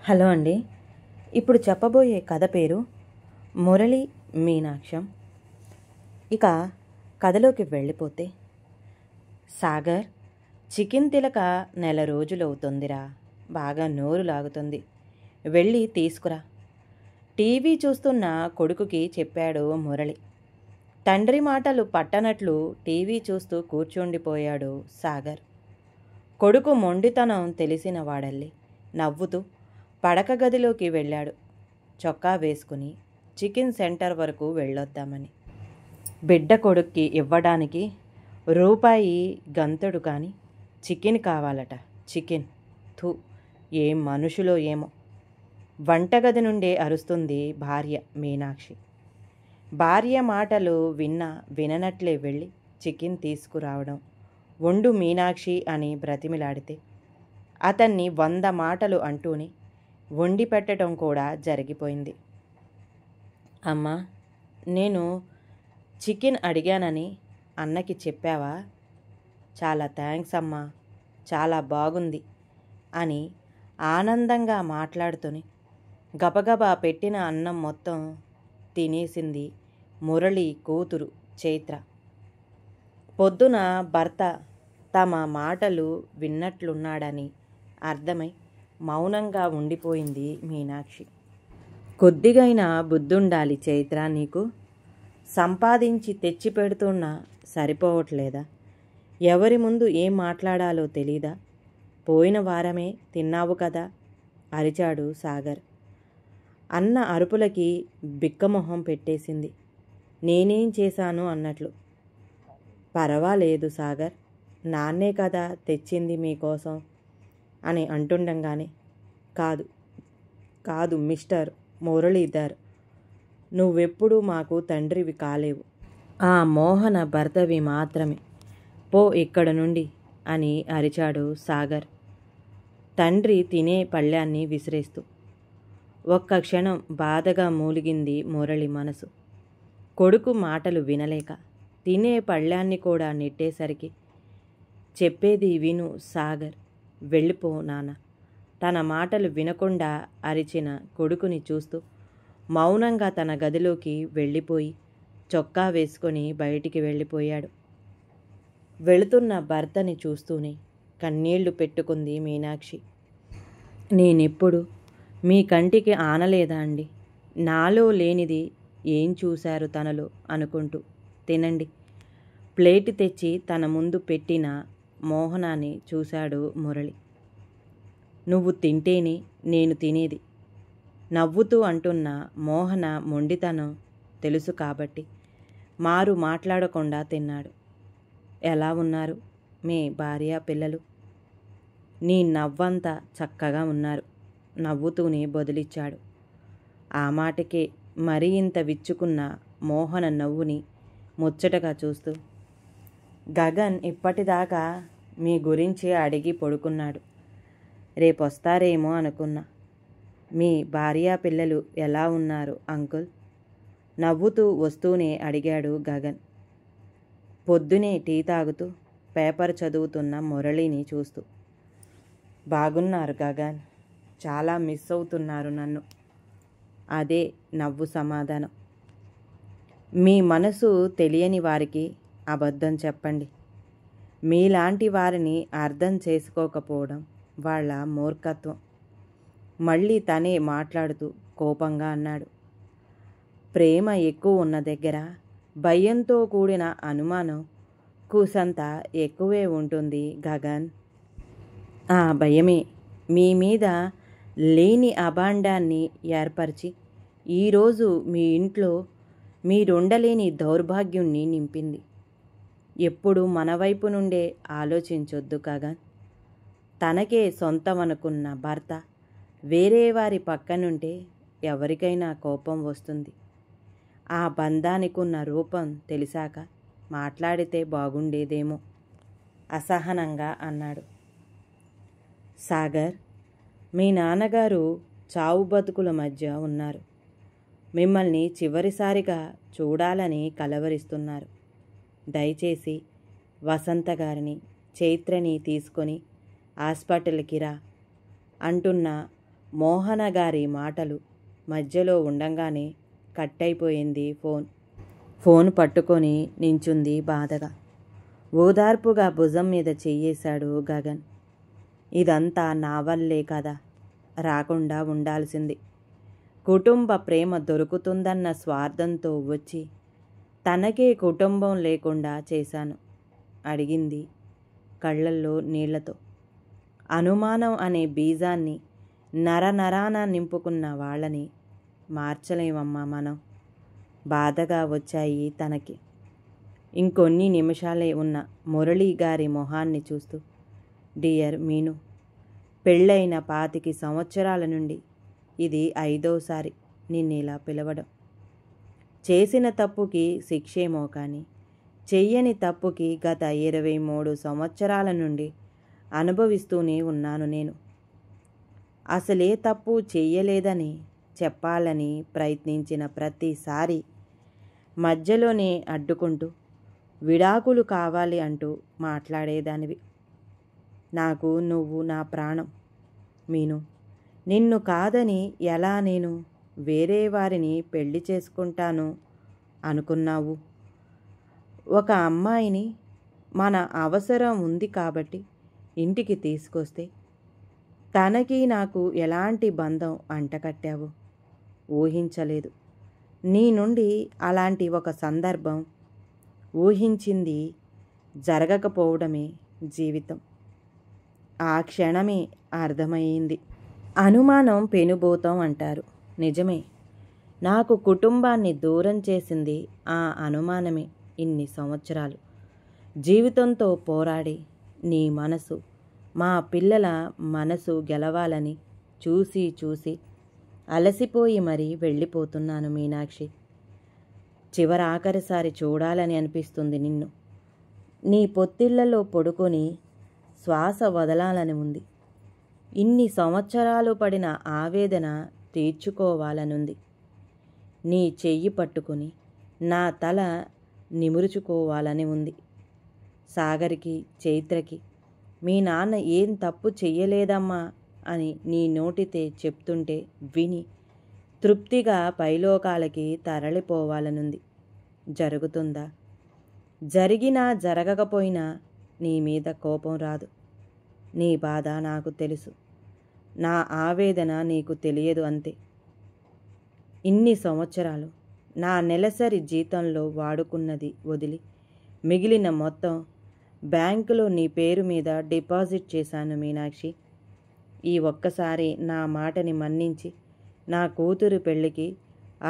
Hello అండి. ఇప్పుడు చెప్పబోయే కథ పేరు మురళి మీనాక్షం. ఇక కథలోకి వెళ్ళిపోతే, సాగర్, చికెన్ తిలక నెల రోజులవుతుందిరా, బాగా నోరు లాగుతుంది, వెళ్ళి తీసుకురా. టీవీ చూస్తున్న కొడుకుకి చెప్పాడు మురళి. తండ్రి మాటలు పట్టనట్లు టీవీ చూస్తూ కూర్చుండిపోయాడు సాగర్. కొడుకు మొండితనం తెలిసిన వాడల్లి నవ్వుతూ పడక గదిలోకి వెళ్ళాడు, చొక్కా వేసుకుని చికెన్ సెంటర్ వరకు వెళ్ళొద్దామని. బిడ్డ కొడుక్కి ఇవ్వడానికి రూపాయి గంతడు కానీ చికెన్ కావాలట. చికెన్, థూ, ఏం మనుషులో ఏమో. వంటగది నుండే అరుస్తుంది భార్య మీనాక్షి. భార్య మాటలు విననట్లే వెళ్ళి చికెన్ తీసుకురావడం, వండు మీనాక్షి అని బ్రతిమిలాడితే అతన్ని 100 మాటలు అంటూనే వండి పెట్టడం కూడా జరిగిపోయింది. అమ్మా, నేను చికెన్ అడిగానని అన్నకి చెప్పావా? చాలా థ్యాంక్స్ అమ్మా, చాలా బాగుంది అని ఆనందంగా మాట్లాడుతూనే గబగబా పెట్టిన అన్నం మొత్తం తినేసింది మురళి కూతురు చైత్ర. పొద్దున భర్త తమ మాటలు విన్నట్లున్నాడని అర్థమై మౌనంగా ఉండిపోయింది మీనాక్షి. కొద్దిగైనా బుద్ధుండాలి చైత్ర నీకు. సంపాదించి తెచ్చి పెడుతున్నా సరిపోవట్లేదా? ఎవరి ముందు ఏం మాట్లాడాలో తెలీదా? పోయిన వారమే తిన్నావు కదా అరిచాడు సాగర్. అన్న అరుపులకి బిక్కమొహం పెట్టేసింది, నేనేం చేశాను అన్నట్లు. పర్వాలేదు సాగర్, నాన్నే కదా తెచ్చింది మీకోసం అని అంటుండగానే, కాదు కాదు మిస్టర్ మురళీధర్, నువ్వెప్పుడు మాకు తండ్రివి కాలేవు, ఆ మోహన భర్తవి మాత్రమే, పో ఇక్కడ నుండి అని అరిచాడు సాగర్, తండ్రి తినే పళ్ళాన్ని విసిరేస్తూ. ఒక్క క్షణం బాధగా మూలిగింది మురళి మనసు. కొడుకు మాటలు వినలేక తినే పళ్ళాన్ని కూడా నెట్టేసరికి, చెప్పేది విను సాగర్, వెళ్ళిపో నాన్న. తన మాటలు వినకుండా అరిచిన కొడుకుని చూస్తూ మౌనంగా తన గదిలోకి వెళ్ళిపోయి చొక్కా వేసుకొని బయటికి వెళ్ళిపోయాడు. వెళుతున్న భర్తని చూస్తూనే కన్నీళ్లు పెట్టుకుంది మీనాక్షి. నేనెప్పుడు మీ కంటికి ఆనలేదా అండి? నాలో లేనిది ఏం చూశారు తనలో అనుకుంటూ. తినండి. ప్లేటు తెచ్చి తన ముందు పెట్టిన మోహనాన్ని చూశాడు మురళి. నువ్వు తింటేనే నేను తినేది, నవ్వుతూ అంటున్న మోహన మొండితనం తెలుసు కాబట్టి మారు మాట్లాడకుండా తిన్నాడు. ఎలా ఉన్నారు మీ భార్య పిల్లలు? నీ నవ్వంతా చక్కగా ఉన్నారు, నవ్వుతూనే బదులిచ్చాడు. ఆ మాటకే మరీ ఇంత విచ్చుకున్న మోహన నవ్వుని ముచ్చటగా చూస్తూ, గగన్ ఇప్పటిదాకా మీ గురించి అడిగి పడుకున్నాడు, రేపొస్తారేమో అనుకున్నా. మీ భార్యా పిల్లలు ఎలా ఉన్నారు అంకుల్? నవ్వుతూ వస్తూనే అడిగాడు గగన్, పొద్దునే టీ తాగుతూ పేపర్ చదువుతున్న మురళిని చూస్తూ. బాగున్నారు గగన్, చాలా మిస్ అవుతున్నారు నన్ను. అదే నవ్వు సమాధానం. మీ మనసు తెలియని వారికి అబద్ధం చెప్పండి. మీలాంటి వారిని అర్థం చేసుకోకపోవడం వాళ్ళ మూర్ఖత్వం. మళ్ళీ తనే మాట్లాడుతూ కోపంగా అన్నాడు, ప్రేమ ఎక్కువ ఉన్న దగ్గర భయంతో కూడిన అనుమానం కూసంత ఎక్కువే ఉంటుంది గగన్. ఆ భయమే మీ మీద లేని అభాండాన్ని ఏర్పరిచి ఈరోజు మీ ఇంట్లో మీరుండలేని దౌర్భాగ్యుణ్ణి నింపింది. ఎప్పుడు మన వైపు నుండే ఆలోచించొద్దు గగన్. తనకే సొంతమనుకున్న భర్త వేరే వారి పక్కనుంటే ఎవరికైనా కోపం వస్తుంది. ఆ బంధానికున్న రూపం తెలిసాక మాట్లాడితే బాగుండేదేమో అసహనంగా అన్నాడు. సాగర్, మీ నాన్నగారు చావు బతుకుల మధ్య ఉన్నారు. మిమ్మల్ని చివరిసారిగా చూడాలని కలవరిస్తున్నారు. దయచేసి వసంత గారిని, చైత్రని తీసుకొని హాస్పిటల్కి రా అంటున్న మోహన గారి మాటలు మధ్యలో ఉండంగానే కట్ అయిపోయింది ఫోన్ పట్టుకొని నించుంది బాధగా. ఓదార్పుగా భుజం మీద చెయ్యేశాడు గగన్. ఇదంతా నా వల్లే కదా, రాకుండా ఉండాల్సింది. కుటుంబ ప్రేమ దొరుకుతుందన్న స్వార్థంతో వచ్చి తనకే కుటుంబం లేకుండా చేశాను అడిగింది కళ్ళల్లో నీళ్లతో. అనుమానం అనే బీజాన్ని నరనరాన నింపుకున్న వాళ్ళని మార్చలేమమ్మా మనం. బాధగా వచ్చాయి తనకి. ఇంకొన్ని నిమిషాలే ఉన్న మురళీ గారి మొహాన్ని చూస్తూ, డియర్ మీను, పెళ్ళైన 25 సంవత్సరాల నుండి ఇది 5వసారి నిన్నిలా పిలవడం. చేసిన తప్పుకి శిక్షేమో కానీ చెయ్యని తప్పుకి గత 23 సంవత్సరాల నుండి అనుభవిస్తూనే ఉన్నాను నేను. అసలే తప్పు చెయ్యలేదని చెప్పాలని ప్రయత్నించిన ప్రతిసారి మధ్యలోనే అడ్డుకుంటూ విడాకులు కావాలి అంటూ మాట్లాడేదానివి. నాకు నువ్వు నా ప్రాణం మీను. నిన్ను కాదని ఎలా నేను వేరే వారిని పెళ్లి చేసుకుంటాను అనుకున్నావు? ఒక అమ్మాయిని మన అవసరం ఉంది కాబట్టి ఇంటికి తీసుకొస్తే తనకి నాకు ఎలాంటి బంధం అంటకట్టావు? ఊహించలేదు. నీ నుండి అలాంటి ఒక సందర్భం. ఊహించింది జరగకపోవడమే జీవితం. ఆ క్షణమే అర్థమయ్యింది. అనుమానం పెనుభూతం అంటారు. నిజమే. నాకు కుటుంబాన్ని దూరం చేసింది ఆ అనుమానమే. ఇన్ని సంవత్సరాలు జీవితంతో పోరాడి నీ మనసు, మా పిల్లల మనసు గెలవాలని చూసి చూసి అలసిపోయి మరీ వెళ్ళిపోతున్నాను మీనాక్షి. చివరాఖరిసారి చూడాలని అనిపిస్తుంది నిన్ను. నీ పొత్తిళ్లలో పడుకొని శ్వాస వదలాలని ఉంది. ఇన్ని సంవత్సరాలు పడిన ఆవేదన తీర్చుకోవాలనుంది. నీ చెయ్యి పట్టుకొని నా తల నిమురుచుకోవాలని ఉంది. సాగర్కి, చైత్రకి మీ నాన్న ఏం తప్పు చెయ్యలేదమ్మా అని నీ నోటితే చెప్తుంటే విని తృప్తిగా పైలోకాలకి తరలిపోవాలనుంది. జరుగుతుందా? జరిగినా జరగకపోయినా నీ మీద కోపం రాదు. నీ బాధ నాకు తెలుసు. నా ఆవేదన నీకు తెలియదు అంతే. ఇన్ని సంవత్సరాలు నా నెలసరి జీతంలో వాడుకున్నది వదిలి మిగిలిన మొత్తం బ్యాంకులో నీ పేరు మీద డిపాజిట్ చేశాను మీనాక్షి. ఈ ఒక్కసారి నా మాటని మన్నించి నా కూతురు పెళ్ళికి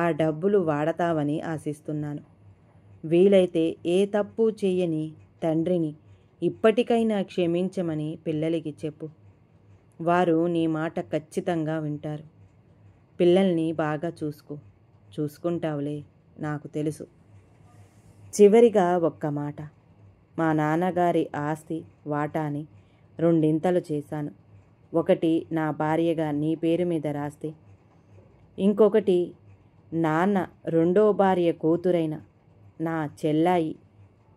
ఆ డబ్బులు వాడతావని ఆశిస్తున్నాను. వీలైతే ఏ తప్పు చెయ్యని తండ్రిని ఇప్పటికైనా క్షమించమని పిల్లలకి చెప్పు. వారు నీ మాట ఖచ్చితంగా వింటారు. పిల్లల్ని బాగా చూసుకుంటావులే, నాకు తెలుసు. చివరిగా ఒక్క మాట. మా నాన్నగారి ఆస్తి వాటాని 2 చేశాను. ఒకటి నా భార్యగా నీ పేరు మీద రాస్తే, ఇంకొకటి నాన్న 2వ భార్య కూతురైన నా చెల్లాయి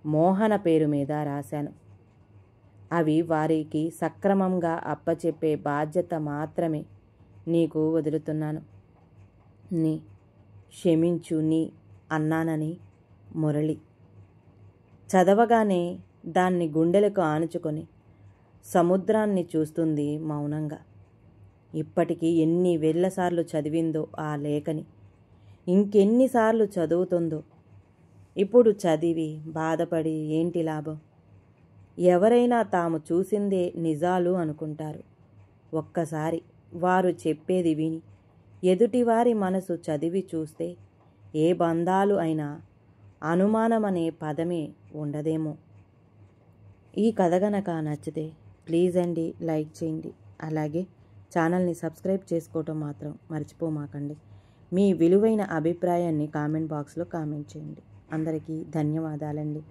మోహన పేరు మీద రాశాను. అవి వారికి సక్రమంగా అప్పచెప్పే బాధ్యత మాత్రమే నీకు వదులుతున్నాను. నీ క్షమించు నీ అన్నానని మురళి. చదవగానే దాన్ని గుండెలకు ఆనుచుకొని సముద్రాన్ని చూస్తుంది మౌనంగా. ఇప్పటికీ ఎన్ని వేలసార్లు చదివిందో ఆ లేఖని, ఇంకెన్నిసార్లు చదువుతుందో. ఇప్పుడు చదివి బాధపడి ఏంటి లాభం? ఎవరైనా తాము చూసిందే నిజాలు అనుకుంటారు. ఒక్కసారి వారు చెప్పేది విని ఎదుటివారి మనసు చదివి చూస్తే ఏ బంధాలు అయినా అనుమానమనే పదమే ఉండదేమో. ఈ కథ గనక నచ్చితే ప్లీజ్ అండి లైక్ చేయండి. అలాగే ఛానల్ని సబ్స్క్రైబ్ చేసుకోవటం మాత్రం మర్చిపోమాకండి. మీ విలువైన అభిప్రాయాన్ని కామెంట్ బాక్స్లో కామెంట్ చేయండి. అందరికీ ధన్యవాదాలండి.